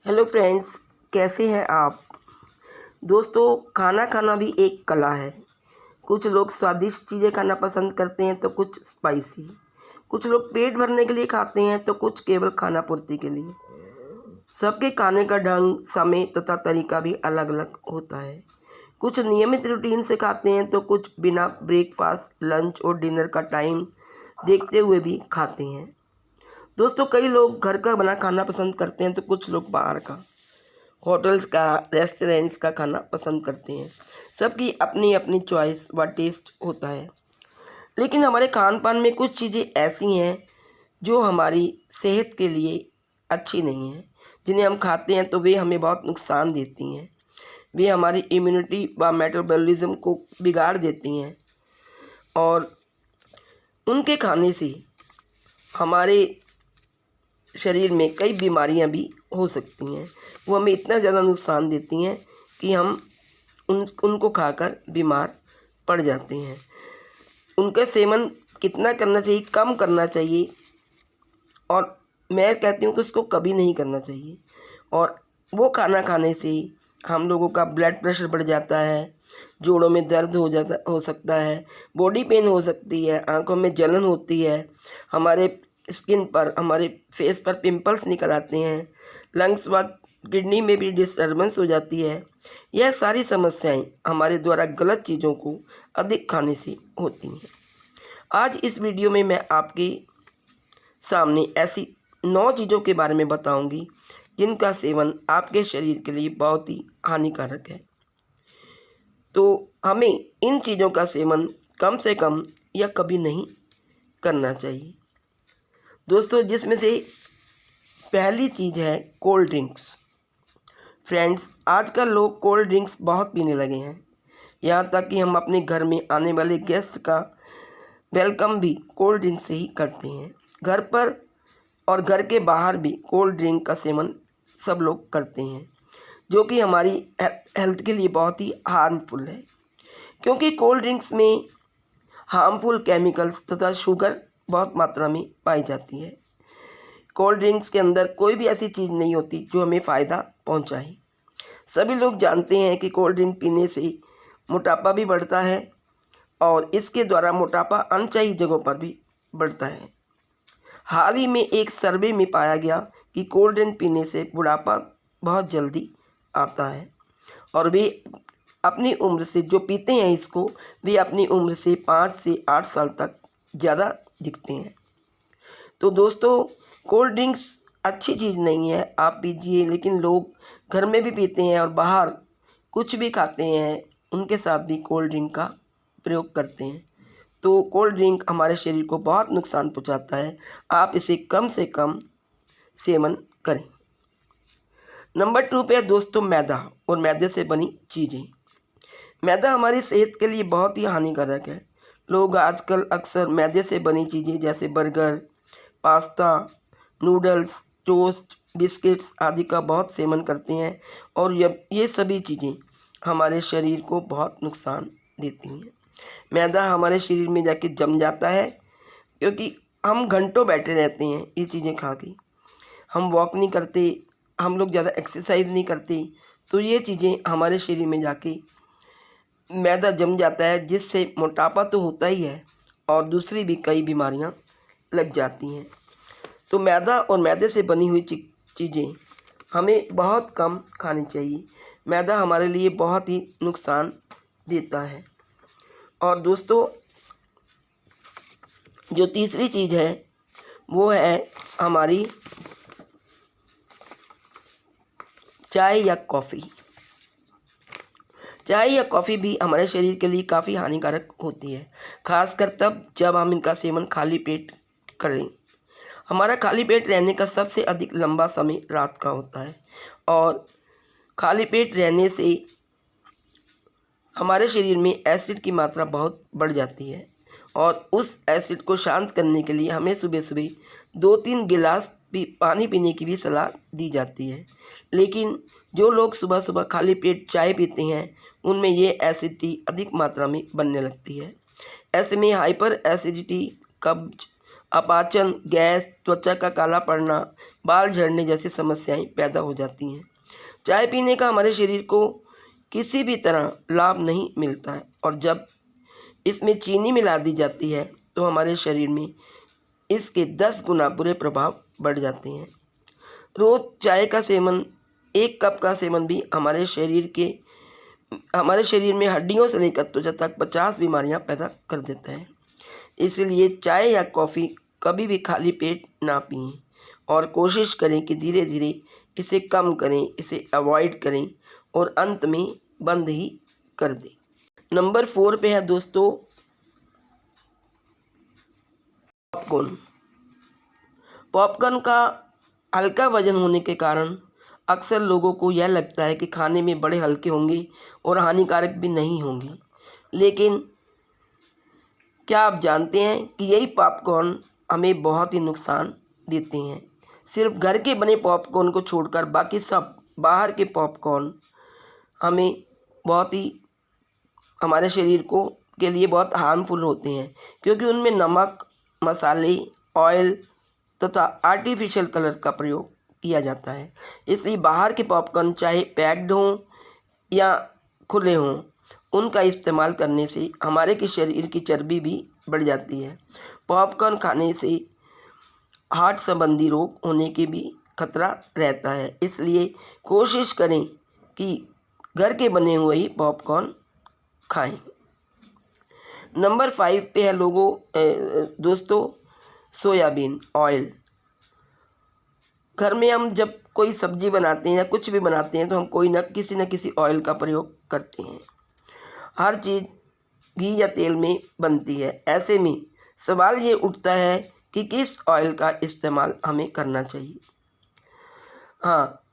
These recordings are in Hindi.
हेलो फ्रेंड्स, कैसे हैं आप। दोस्तों, खाना खाना भी एक कला है। कुछ लोग स्वादिष्ट चीज़ें खाना पसंद करते हैं तो कुछ स्पाइसी। कुछ लोग पेट भरने के लिए खाते हैं तो कुछ केवल खाना पूर्ति के लिए। सबके खाने का ढंग, समय तथा तरीका भी अलग अलग होता है। कुछ नियमित रूटीन से खाते हैं तो कुछ बिना ब्रेकफास्ट, लंच और डिनर का टाइम देखते हुए भी खाते हैं। दोस्तों, कई लोग घर का बना खाना पसंद करते हैं तो कुछ लोग बाहर का, होटल्स का, रेस्टोरेंट्स का खाना पसंद करते हैं। सबकी अपनी अपनी चॉइस व टेस्ट होता है। लेकिन हमारे खान पान में कुछ चीज़ें ऐसी हैं जो हमारी सेहत के लिए अच्छी नहीं हैं। जिन्हें हम खाते हैं तो वे हमें बहुत नुकसान देती हैं। वे हमारी इम्यूनिटी व मेटाबॉलिज्म को बिगाड़ देती हैं और उनके खाने से हमारे शरीर में कई बीमारियां भी हो सकती हैं। वो हमें इतना ज़्यादा नुकसान देती हैं कि हम उनको खाकर बीमार पड़ जाते हैं। उनका सेवन कितना करना चाहिए, कम करना चाहिए, और मैं कहती हूँ कि उसको कभी नहीं करना चाहिए। और वो खाना खाने से हम लोगों का ब्लड प्रेशर बढ़ जाता है, जोड़ों में दर्द हो सकता है, बॉडी पेन हो सकती है, आंखों में जलन होती है, हमारे स्किन पर, हमारे फेस पर पिंपल्स निकल आते हैं, लंग्स व किडनी में भी डिस्टर्बेंस हो जाती है। यह सारी समस्याएं हमारे द्वारा गलत चीज़ों को अधिक खाने से होती हैं। आज इस वीडियो में मैं आपके सामने ऐसी 9 चीज़ों के बारे में बताऊंगी जिनका सेवन आपके शरीर के लिए बहुत ही हानिकारक है। तो हमें इन चीज़ों का सेवन कम से कम या कभी नहीं करना चाहिए। दोस्तों, जिसमें से पहली चीज़ है कोल्ड ड्रिंक्स। फ्रेंड्स, आजकल लोग कोल्ड ड्रिंक्स बहुत पीने लगे हैं। यहाँ तक कि हम अपने घर में आने वाले गेस्ट का वेलकम भी कोल्ड ड्रिंक से ही करते हैं। घर पर और घर के बाहर भी कोल्ड ड्रिंक का सेवन सब लोग करते हैं, जो कि हमारी हेल्थ के लिए बहुत ही हार्मफुल है, क्योंकि कोल्ड ड्रिंक्स में हार्मफुल केमिकल्स तथा शुगर बहुत मात्रा में पाई जाती है। कोल्ड ड्रिंक्स के अंदर कोई भी ऐसी चीज़ नहीं होती जो हमें फ़ायदा पहुंचाए। सभी लोग जानते हैं कि कोल्ड ड्रिंक पीने से मोटापा भी बढ़ता है और इसके द्वारा मोटापा अनचाही जगहों पर भी बढ़ता है। हाल ही में एक सर्वे में पाया गया कि कोल्ड ड्रिंक पीने से बुढ़ापा बहुत जल्दी आता है और वे अपनी उम्र से, जो पीते हैं इसको, वे अपनी उम्र से 5 से 8 साल तक ज़्यादा दिखते हैं। तो दोस्तों, कोल्ड ड्रिंक्स अच्छी चीज़ नहीं है, आप पीजिए, लेकिन लोग घर में भी पीते हैं और बाहर कुछ भी खाते हैं उनके साथ भी कोल्ड ड्रिंक का प्रयोग करते हैं। तो कोल्ड ड्रिंक हमारे शरीर को बहुत नुकसान पहुंचाता है। आप इसे कम से कम सेवन करें। नंबर 2 पे है दोस्तों मैदा और मैदे से बनी चीज़ें। मैदा हमारी सेहत के लिए बहुत ही हानिकारक है। लोग आजकल अक्सर मैदे से बनी चीज़ें जैसे burger, pasta, noodles, toast, biscuits आदि का बहुत सेवन करते हैं और ये सभी चीज़ें हमारे शरीर को बहुत नुकसान देती हैं। मैदा हमारे शरीर में जाके जम जाता है, क्योंकि हम घंटों बैठे रहते हैं ये चीज़ें खा के। हम वॉक नहीं करते, हम लोग ज़्यादा एक्सरसाइज नहीं करते, तो ये चीज़ें हमारे शरीर में जाके मैदा जम जाता है, जिससे मोटापा तो होता ही है और दूसरी भी कई बीमारियां लग जाती हैं। तो मैदा और मैदे से बनी हुई चीज़ें हमें बहुत कम खानी चाहिए। मैदा हमारे लिए बहुत ही नुकसान देता है। और दोस्तों, जो तीसरी चीज़ है वो है हमारी चाय या कॉफ़ी। चाय या कॉफ़ी भी हमारे शरीर के लिए काफ़ी हानिकारक होती है, खासकर तब जब हम इनका सेवन खाली पेट करें। हमारा खाली पेट रहने का सबसे अधिक लंबा समय रात का होता है और खाली पेट रहने से हमारे शरीर में एसिड की मात्रा बहुत बढ़ जाती है और उस एसिड को शांत करने के लिए हमें सुबह सुबह 2-3 गिलास पानी पीने की भी सलाह दी जाती है। लेकिन जो लोग सुबह सुबह खाली पेट चाय पीते हैं उनमें ये एसिडिटी अधिक मात्रा में बनने लगती है। ऐसे में हाइपर एसिडिटी, कब्ज अपाचन, गैस, त्वचा का काला पड़ना, बाल झड़ने जैसी समस्याएं पैदा हो जाती हैं। चाय पीने का हमारे शरीर को किसी भी तरह लाभ नहीं मिलता है और जब इसमें चीनी मिला दी जाती है तो हमारे शरीर में इसके 10 गुना बुरे प्रभाव बढ़ जाते हैं। रोज़ चाय का सेवन, 1 कप का सेवन भी हमारे शरीर में हड्डियों से लेकर त्वचा तक 50 बीमारियां पैदा कर देता है। इसलिए चाय या कॉफ़ी कभी भी खाली पेट ना पिएं और कोशिश करें कि धीरे धीरे इसे कम करें, इसे अवॉइड करें और अंत में बंद ही कर दें। नंबर 4 पे है दोस्तों पॉपकॉर्न। पॉपकॉर्न का हल्का वजन होने के कारण अक्सर लोगों को यह लगता है कि खाने में बड़े हल्के होंगे और हानिकारक भी नहीं होंगे, लेकिन क्या आप जानते हैं कि यही पॉपकॉर्न हमें बहुत ही नुकसान देते हैं। सिर्फ घर के बने पॉपकॉर्न को छोड़कर बाकी सब बाहर के पॉपकॉर्न हमें बहुत ही हमारे शरीर को के लिए बहुत हार्मफुल होते हैं, क्योंकि उनमें नमक, मसाले, ऑयल तथा आर्टिफिशियल कलर का प्रयोग किया जाता है। इसलिए बाहर के पॉपकॉर्न चाहे पैक्ड हों या खुले हों, उनका इस्तेमाल करने से हमारे के शरीर की चर्बी भी बढ़ जाती है। पॉपकॉर्न खाने से हार्ट संबंधी रोग होने के भी खतरा रहता है। इसलिए कोशिश करें कि घर के बने हुए ही पॉपकॉर्न खाएं। नंबर 5 पे है दोस्तों सोयाबीन ऑयल। घर में हम जब कोई सब्जी बनाते हैं या कुछ भी बनाते हैं तो हम किसी न किसी ऑयल का प्रयोग करते हैं। हर चीज़ घी या तेल में बनती है। ऐसे में सवाल ये उठता है कि किस ऑयल का इस्तेमाल हमें करना चाहिए। हाँ,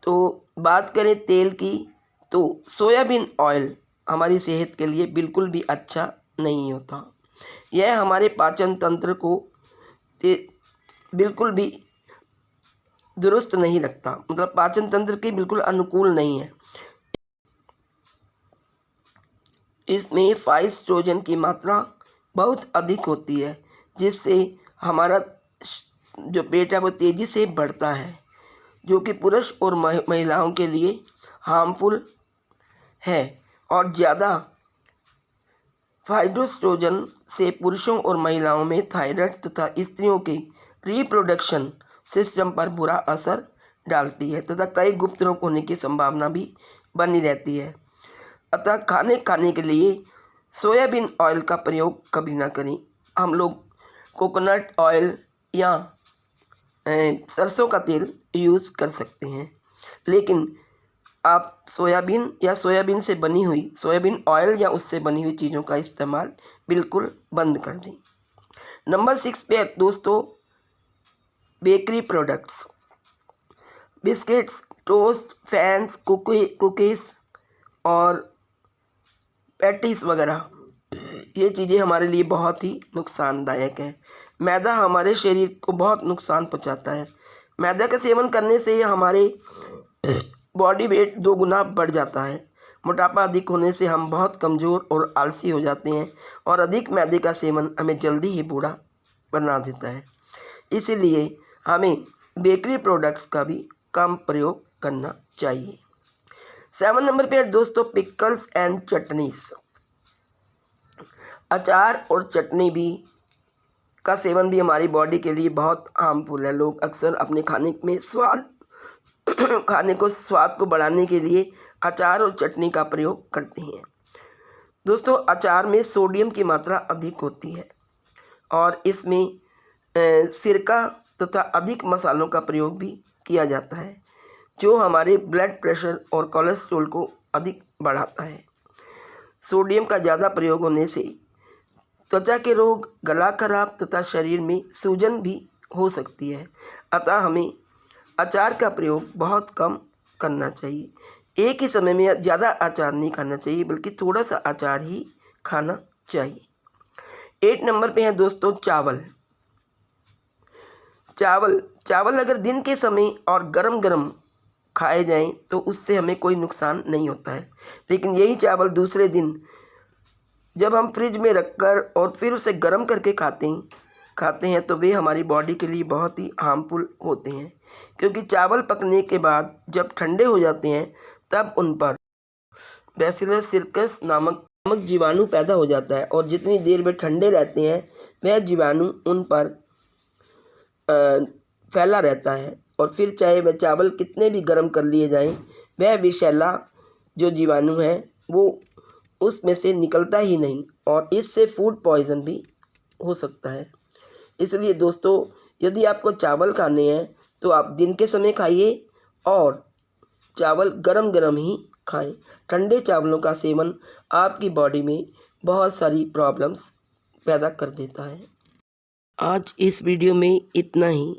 तो बात करें तेल की, तो सोयाबीन ऑयल हमारी सेहत के लिए बिल्कुल भी अच्छा नहीं होता। यह हमारे पाचन तंत्र को बिल्कुल भी दुरुस्त नहीं रखता, मतलब पाचन तंत्र के बिल्कुल अनुकूल नहीं है। इसमें फाइस्ट्रोजन की मात्रा बहुत अधिक होती है, जिससे हमारा जो पेट है वो तेज़ी से बढ़ता है, जो कि पुरुष और महिलाओं के लिए हार्मफुल है। और ज़्यादा फाइस्ट्रोजन से पुरुषों और महिलाओं में थायराइड तथा स्त्रियों के रिप्रोडक्शन सिस्टम पर बुरा असर डालती है तथा कई गुप्त रोग होने की संभावना भी बनी रहती है। अतः खाने के लिए सोयाबीन ऑयल का प्रयोग कभी ना करें। हम लोग कोकोनट ऑयल या सरसों का तेल यूज़ कर सकते हैं, लेकिन आप सोयाबीन से बनी हुई सोयाबीन ऑयल या उससे बनी हुई चीज़ों का इस्तेमाल बिल्कुल बंद कर दें। नंबर 6 पे दोस्तों bakery products, biscuits, toast, fans, cookies और पैटीज वगैरह, ये चीज़ें हमारे लिए बहुत ही नुकसानदायक है। मैदा हमारे शरीर को बहुत नुकसान पहुंचाता है। मैदा का सेवन करने से हमारे बॉडी वेट 2 गुना बढ़ जाता है। मोटापा अधिक होने से हम बहुत कमज़ोर और आलसी हो जाते हैं और अधिक मैदे का सेवन हमें जल्दी ही बूढ़ा बना देता है। इसीलिए हमें बेकरी प्रोडक्ट्स का भी कम प्रयोग करना चाहिए। 7 नंबर पे है दोस्तों पिकल्स एंड चटनीस। अचार और चटनी भी का सेवन भी हमारी बॉडी के लिए बहुत हार्मफुल है। लोग अक्सर अपने खाने को स्वाद को बढ़ाने के लिए अचार और चटनी का प्रयोग करते हैं। दोस्तों अचार में सोडियम की मात्रा अधिक होती है और इसमें सिरका तथा अधिक मसालों का प्रयोग भी किया जाता है, जो हमारे ब्लड प्रेशर और कोलेस्ट्रॉल को अधिक बढ़ाता है। सोडियम का ज़्यादा प्रयोग होने से त्वचा के रोग, गला खराब तथा शरीर में सूजन भी हो सकती है। अतः हमें अचार का प्रयोग बहुत कम करना चाहिए। एक ही समय में ज़्यादा अचार नहीं खाना चाहिए, बल्कि थोड़ा सा अचार ही खाना चाहिए। 8 नंबर पे है दोस्तों चावल अगर दिन के समय और गरम गरम खाए जाएं तो उससे हमें कोई नुकसान नहीं होता है, लेकिन यही चावल दूसरे दिन जब हम फ्रिज में रखकर और फिर उसे गर्म करके खाते हैं खाते हैं तो वे हमारी बॉडी के लिए बहुत ही हार्मफुल होते हैं, क्योंकि चावल पकने के बाद जब ठंडे हो जाते हैं तब उन पर बैसिलस सीरकस नामक जीवाणु पैदा हो जाता है, और जितनी देर वे ठंडे रहते हैं वह जीवाणु उन पर फैला रहता है, और फिर चाहे वह चावल कितने भी गर्म कर लिए जाएं, वह विषैला जो जीवाणु है वो उसमें से निकलता ही नहीं, और इससे फूड पॉइज़न भी हो सकता है। इसलिए दोस्तों, यदि आपको चावल खाने हैं तो आप दिन के समय खाइए और चावल गरम गरम ही खाएं। ठंडे चावलों का सेवन आपकी बॉडी में बहुत सारी प्रॉब्लम्स पैदा कर देता है। आज इस वीडियो में इतना ही।